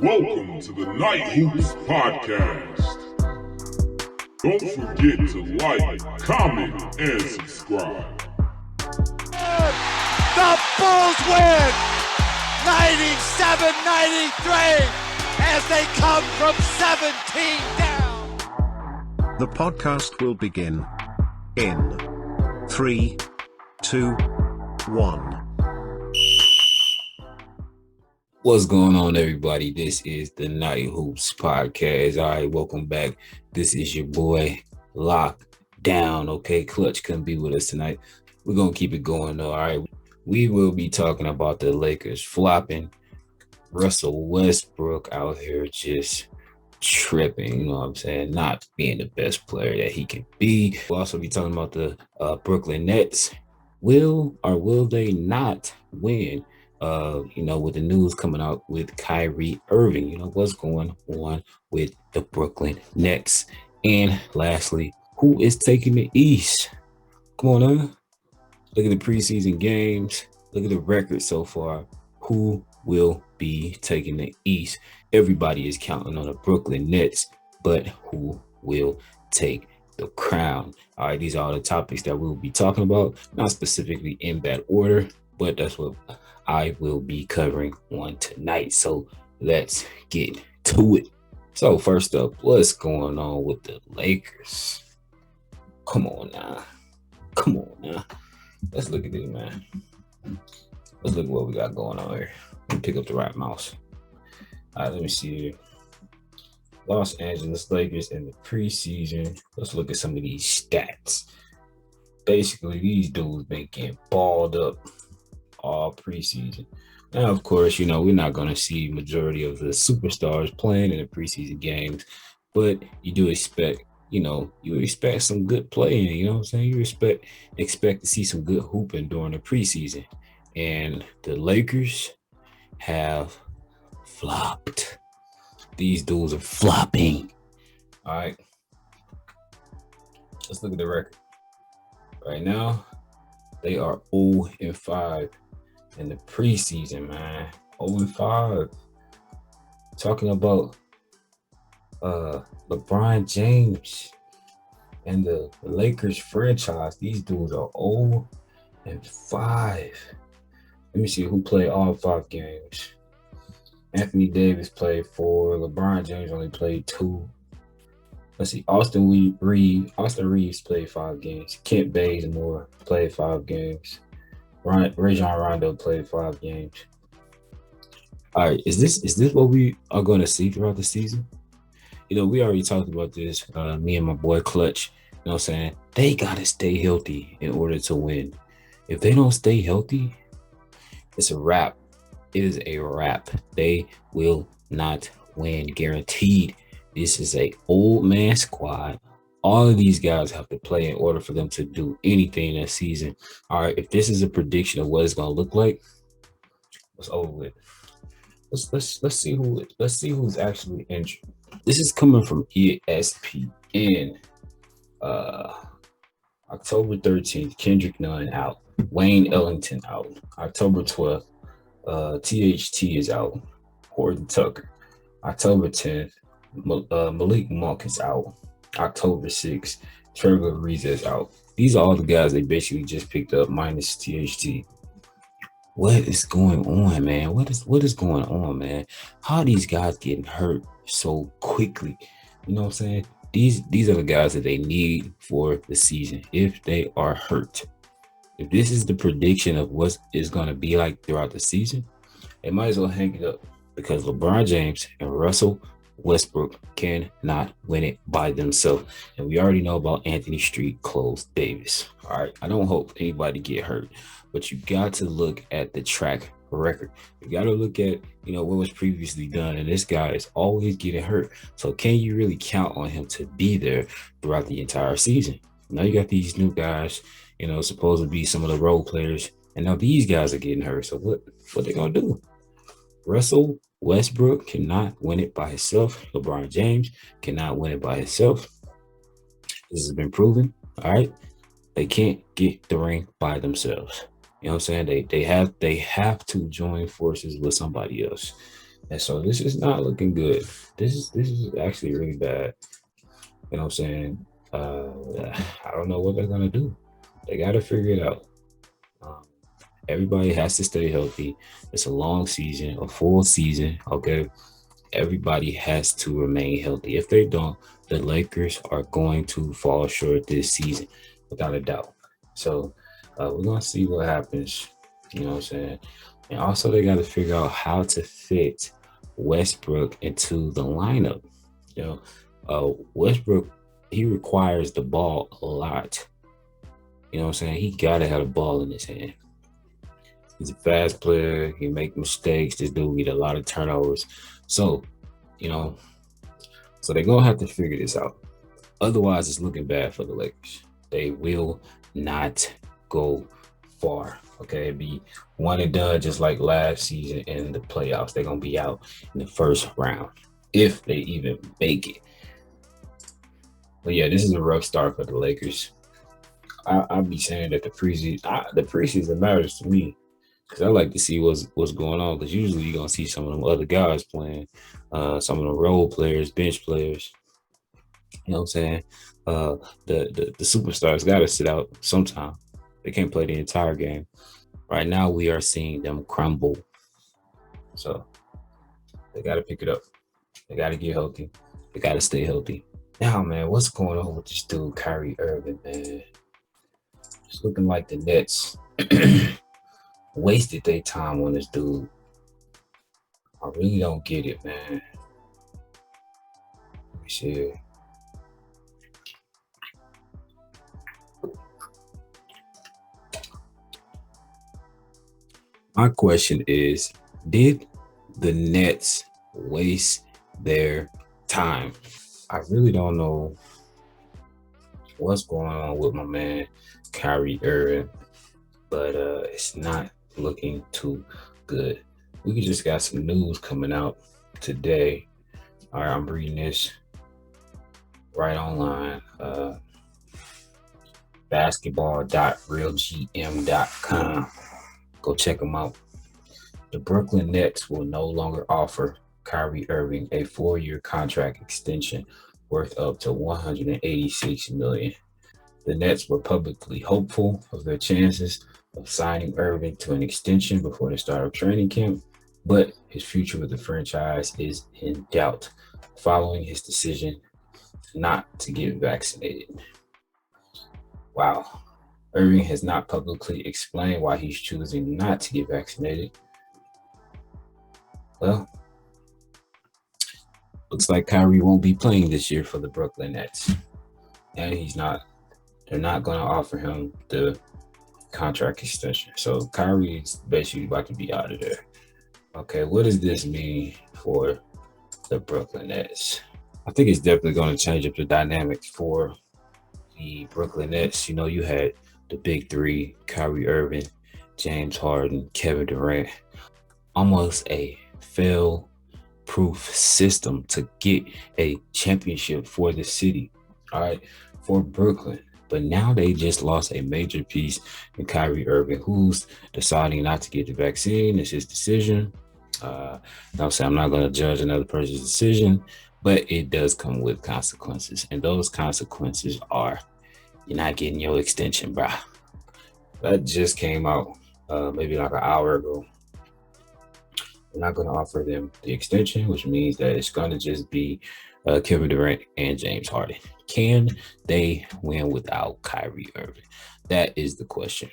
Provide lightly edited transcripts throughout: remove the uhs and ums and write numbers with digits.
Welcome to the Night Hoops Podcast. Don't forget to like, comment, and subscribe. The Bulls win 97-93 as they come from 17 down. The podcast will begin in 3, 2, 1. What's going on, everybody? This is the Night Hoops Podcast. All right, welcome back. This is your boy, Locked Down. Okay, Clutch couldn't be with us tonight. We're going to keep it going, though. All right, we will be talking about the Lakers flopping. Russell Westbrook out here just tripping, you know what I'm saying? Not being the best player that he can be. We'll also be talking about the Brooklyn Nets. Will they not win? With the news coming out with Kyrie Irving, what's going on with the Brooklyn Nets. And lastly, who is taking the East? Come on, Look at the preseason games. Look at the record so far. Who will be taking the East? Everybody is counting on the Brooklyn Nets, but who will take the crown? All right, these are all the topics that we'll be talking about, not specifically in that order, but that's what I will be covering on tonight. So let's get to it. So first up, what's going on with the Lakers? Come on now. Let's look at this, man. Let's look at what we got going on here. Let me pick up the right mouse. All right, let me see here. Los Angeles Lakers in the preseason. Let's look at some of these stats. Basically, these dudes been getting balled up all preseason. Now, of course, we're not going to see majority of the superstars playing in the preseason games, but you do expect, you expect some good playing, you know what I'm saying? You expect to see some good hooping during the preseason. And the Lakers have flopped. These dudes are flopping. All right. Let's look at the record. Right now, they are 0-5 in the preseason, man. 0-5. Talking about LeBron James and the Lakers franchise. These dudes are 0-5. Let me see who played all 5 games. Anthony Davis played 4. LeBron James only played 2. Let's see. Austin Reeves played 5 games. Kent Bazemore played 5 games. Rajon Rondo played 5 games. All right, is this what we are going to see throughout the season? We already talked about this. Me and my boy Clutch. You know what I'm saying? They gotta stay healthy in order to win. If they don't stay healthy, it's a wrap. It is a wrap. They will not win, guaranteed. This is a old man squad. All of these guys have to play in order for them to do anything this season. All right, if this is a prediction of what it's going to look like, it's over with. Let's see who's actually injured. This is coming from ESPN. October 13th, Kendrick Nunn out. Wayne Ellington out. October 12th, THT is out. Horton Tucker. October 10th, Malik Monk is out. October 6th, Trevor Ariza is out. These are all the guys they basically just picked up minus THT. What is going on, man? What is going on, man? How are these guys getting hurt so quickly? You know what I'm saying? These are the guys that they need for the season if they are hurt. If this is the prediction of what it's going to be like throughout the season, they might as well hang it up because LeBron James and Russell Westbrook cannot win it by themselves. And we already know about Anthony Street Close Davis. All right. I don't hope anybody get hurt, but you got to look at the track record. You got to look at, what was previously done. And this guy is always getting hurt. So can you really count on him to be there throughout the entire season? Now you got these new guys, supposed to be some of the role players. And now these guys are getting hurt. So what they going to do? Russell Westbrook cannot win it by himself. LeBron James cannot win it by himself. This has been proven. All right. They can't get the ring by themselves. You know what I'm saying? They have to join forces with somebody else. And so this is not looking good. This is actually really bad. You know what I'm saying? I don't know what they're gonna do. They got to figure it out. Um, Everybody has to stay healthy. It's a long season, a full season. Okay, everybody has to remain healthy. If they don't, the Lakers are going to fall short this season, without a doubt. So we're gonna see what happens. You know what I'm saying? And also, they got to figure out how to fit Westbrook into the lineup. You know, Westbrook, he requires the ball a lot. You know what I'm saying? He gotta have the ball in his hand. He's a fast player. He make mistakes. This dude get a lot of turnovers. So, you know, so they're gonna have to figure this out. Otherwise, it's looking bad for the Lakers. They will not go far. Okay, it'd be one and done, just like last season in the playoffs. They're gonna be out in the first round if they even make it. But yeah, this is a rough start for the Lakers. I'll be saying that the preseason matters to me because I like to see what's going on. Because usually you're gonna see some of them other guys playing, some of the role players, bench players. You know what I'm saying? The superstars got to sit out sometime. They can't play the entire game. Right now, we are seeing them crumble. So they got to pick it up. They got to get healthy. They got to stay healthy. Now, man, what's going on with this dude, Kyrie Irving, man? It's looking like the Nets wasted their time on this dude. I really don't get it, man. Let me see here. My question is, did the Nets waste their time? I really don't know what's going on with my man Kyrie Irving, but it's not looking too good. We just got some news coming out today. All right, I'm reading this right online. Basketball.realgm.com. Go check them out. The Brooklyn Nets will no longer offer Kyrie Irving a 4-year contract extension worth up to $186 million. The Nets were publicly hopeful of their chances of signing Irving to an extension before the start of training camp, but his future with the franchise is in doubt following his decision not to get vaccinated. Wow. Irving has not publicly explained why he's choosing not to get vaccinated. Well, looks like Kyrie won't be playing this year for the Brooklyn Nets. And they're not going to offer him the contract extension. So Kyrie is basically about to be out of there. Okay, what does this mean for the Brooklyn Nets? I think it's definitely going to change up the dynamics for the Brooklyn Nets. You know, you had the big three, Kyrie Irving, James Harden, Kevin Durant. Almost a fail-proof system to get a championship for the city, all right, for Brooklyn. But now they just lost a major piece in Kyrie Irving, who's deciding not to get the vaccine. It's his decision. I'm not going to judge another person's decision, but it does come with consequences. And those consequences are you're not getting your extension, bro. That just came out maybe like an hour ago. They're not going to offer them the extension, which means that it's going to just be Kevin Durant and James Harden. Can they win without Kyrie Irving? That is the question.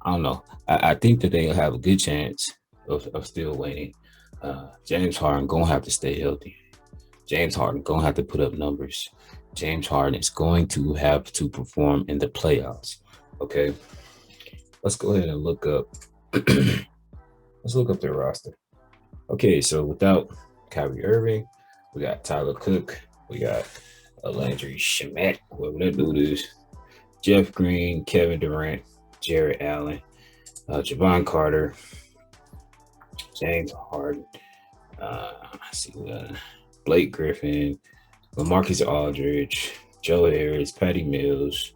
I don't know. I think that they'll have a good chance of still winning. James Harden going to have to stay healthy. James Harden going to have to put up numbers. James Harden is going to have to perform in the playoffs. Okay. Let's go ahead and look up. Let's look up their roster. Okay, so without Kyrie Irving, we got Tyler Cook, we got Landry Shamet, whoever that dude is, Jeff Green, Kevin Durant, Jared Allen, Javon Carter, James Harden, Blake Griffin, LaMarcus Aldridge, Joe Harris, Patty Mills.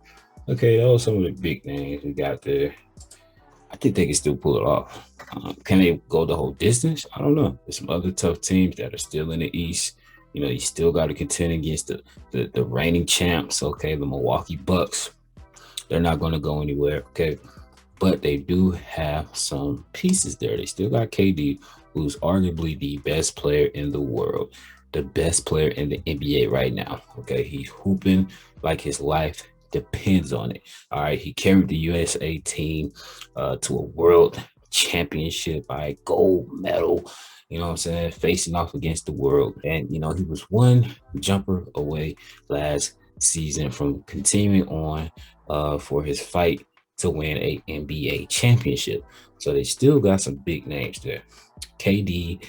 Okay, those are some of the big names we got there. I think they can still pull it off. Can they go the whole distance? I don't know. There's some other tough teams that are still in the East. You know, you still got to contend against the reigning champs. Okay, the Milwaukee Bucks. They're not going to go anywhere. Okay, but they do have some pieces there. They still got KD, who's arguably the best player in the world, the best player in the NBA right now. Okay, he's hooping like his life depends on it. All right, he carried the USA team to a world championship, all right, gold medal, you know what I'm saying, facing off against the world. And, you know, he was one jumper away last season from continuing on for his fight to win a NBA championship. So they still got some big names there. KD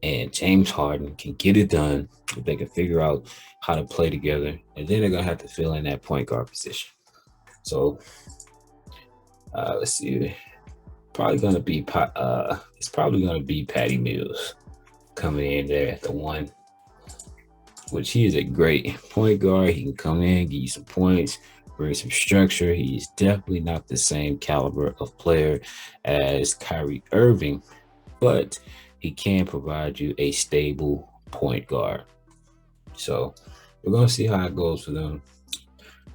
and James Harden can get it done if they can figure out how to play together, and then they're gonna have to fill in that point guard position. So let's see, probably gonna be it's probably gonna be Patty Mills coming in there at the one, which he is a great point guard. He can come in, give you some points, bring some structure. He's definitely not the same caliber of player as Kyrie Irving, but he can provide you a stable point guard. So we're going to see how it goes for them.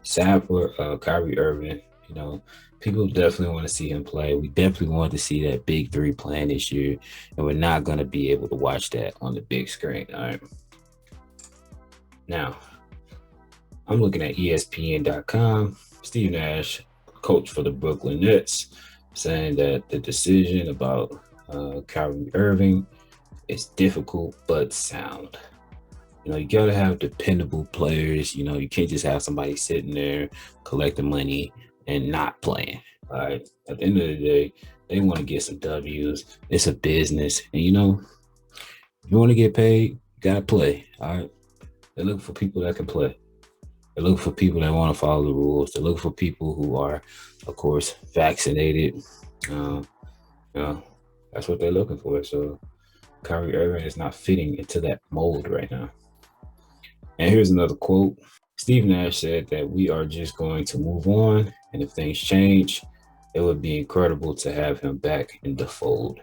Sad for Kyrie Irving. You know, people definitely want to see him play. We definitely want to see that big three playing this year, and we're not going to be able to watch that on the big screen. All right. Now, I'm looking at ESPN.com. Steve Nash, coach for the Brooklyn Nets, saying that the decision about Kyrie Irving is difficult but sound. You know, you got to have dependable players. You know, you can't just have somebody sitting there collecting money and not playing. All right. At the end of the day, they want to get some W's. It's a business. And, you know, if you want to get paid, you got to play. All right. They're looking for people that can play. They're looking for people that want to follow the rules. They're looking for people who are, of course, vaccinated. You know, that's what they're looking for. So Kyrie Irving is not fitting into that mold right now. And here's another quote. Steve Nash said that we are just going to move on, and if things change, it would be incredible to have him back in the fold.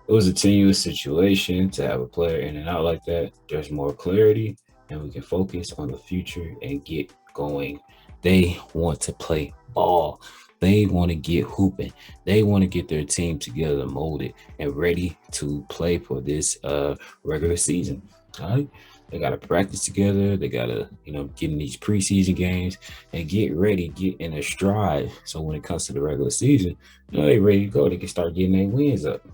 It was a tenuous situation to have a player in and out like that. There's more clarity, and we can focus on the future and get going. They want to play ball. They want to get hooping. They want to get their team together, molded, and ready to play for this regular season. All right. They got to practice together. They got to, you know, get in these preseason games and get ready, get in a stride. So when it comes to the regular season, you know, they ready to go. They can start getting their wins up.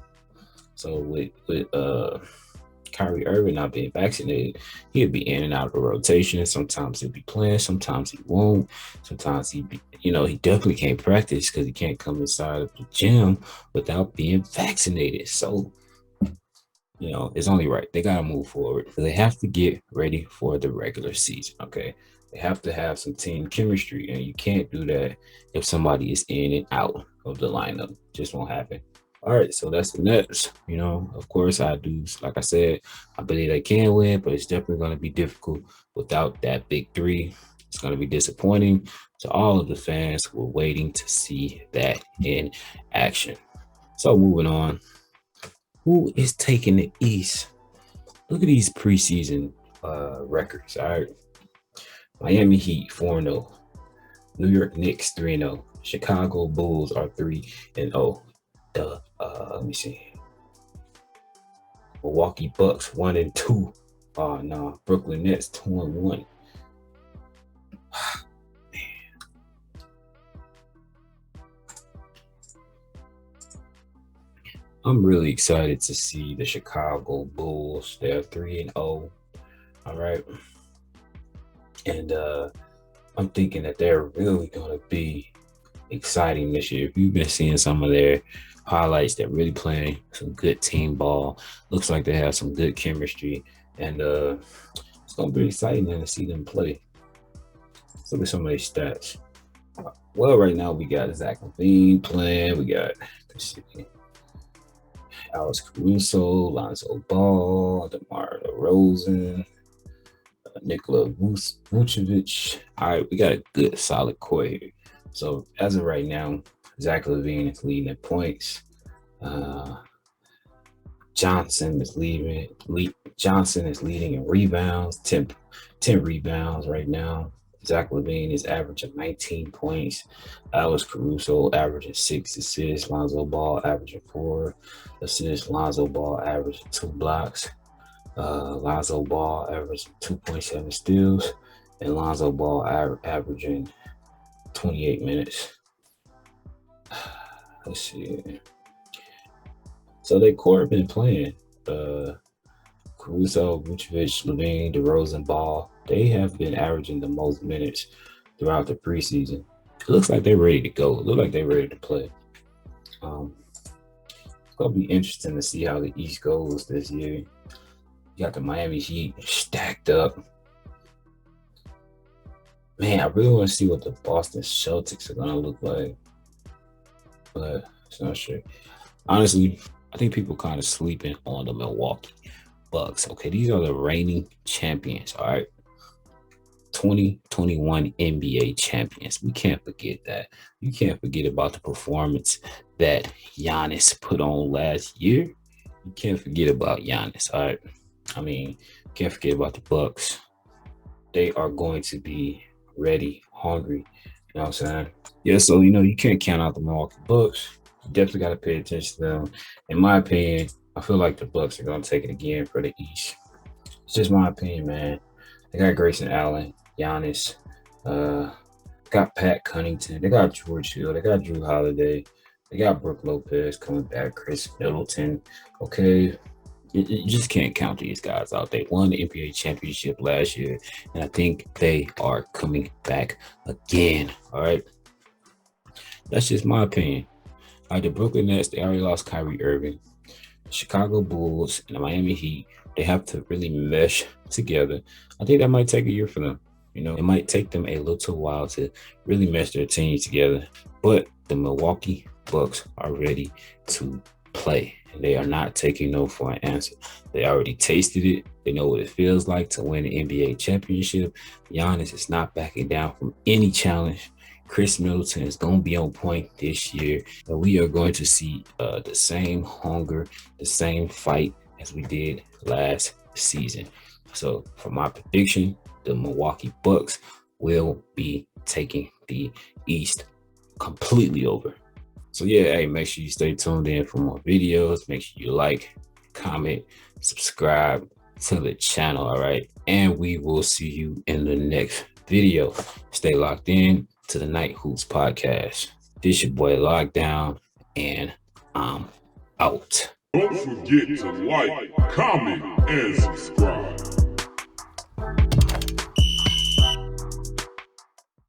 So with Kyrie Irving not being vaccinated, he'll be in and out of the rotation. Sometimes he'll be playing, sometimes he won't. Sometimes he definitely can't practice because he can't come inside of the gym without being vaccinated. So, you know, it's only right. They got to move forward. They have to get ready for the regular season, okay? They have to have some team chemistry, and you can't do that if somebody is in and out of the lineup. Just won't happen. All right, so that's the Nets. You know, of course, I do. Like I said, I believe they can win, but it's definitely going to be difficult without that big three. It's going to be disappointing to all of the fans who are waiting to see that in action. So moving on. Who is taking the East? Look at these preseason records. All right. Miami Heat 4-0. New York Knicks 3-0. Chicago Bulls are 3-0. Let me see. Milwaukee Bucks 1-2. Oh no. Brooklyn Nets 2-1. I'm really excited to see the Chicago Bulls. They're 3-0. All right. And I'm thinking that they're really going to be exciting this year. If you've been seeing some of their highlights, they're really playing some good team ball. Looks like they have some good chemistry. And it's going to be exciting to see them play. Let's look at some of their stats. Well, right now we got Zach LaVine playing. We got, let's see, Alex Caruso, Lonzo Ball, DeMar DeRozan, Nikola Vucevic. All right, we got a good, solid core here. So as of right now, Zach LaVine is leading in points. Johnson is leading in rebounds, 10 rebounds right now. Zach LaVine is averaging 19 points. Alex Caruso averaging 6 assists. Lonzo Ball averaging 4 assists. Lonzo Ball averaging 2 blocks. Lonzo Ball averaging 2.7 steals. And Lonzo Ball averaging 28 minutes. Let's see. So they core been playing. Caruso, Vucevic, LaVine, DeRozan, Ball. They have been averaging the most minutes throughout the preseason. It looks like they're ready to go. It looks like they're ready to play. It's gonna be interesting to see how the East goes this year. You got the Miami Heat stacked up. Man, I really want to see what the Boston Celtics are gonna look like, but it's not sure. Honestly, I think people kind of sleeping on the Milwaukee Bucks. Okay, these are the reigning champions. All right, 2021 NBA champions. We can't forget that. You can't forget about the performance that Giannis put on last year. You can't forget about Giannis. All right, I mean, can't forget about the Bucks. They are going to be ready, hungry. You know what I'm saying? Yeah, so you can't count out the Milwaukee Bucks. You definitely got to pay attention to them. In my opinion, I feel like the Bucks are going to take it again for the East. It's just my opinion, man. They got Grayson Allen, Giannis, got Pat Connaughton, they got George Hill, they got Drew Holiday, they got Brook Lopez coming back, Chris Middleton. Okay, you just can't count these guys out. They won the NBA championship last year, and I think they are coming back again. All right, that's just my opinion. All right, the Brooklyn Nets, they already lost Kyrie Irving. The Chicago Bulls and the Miami Heat, they have to really mesh together. I think that might take a year for them. It might take them a little while to really mesh their teams together. But the Milwaukee Bucks are ready to play, and they are not taking no for an answer. They already tasted it. They know what it feels like to win the NBA championship. Giannis is not backing down from any challenge. Chris Middleton is going to be on point this year, and we are going to see the same hunger, the same fight as we did last season. So for my prediction, the Milwaukee Bucks will be taking the East completely over. So yeah, hey, make sure you stay tuned in for more videos. Make sure you like, comment, subscribe to the channel, all right? And we will see you in the next video. Stay locked in to the Night Hoops podcast. This your boy Lockdown, and I'm out. Don't forget to like, comment, and subscribe.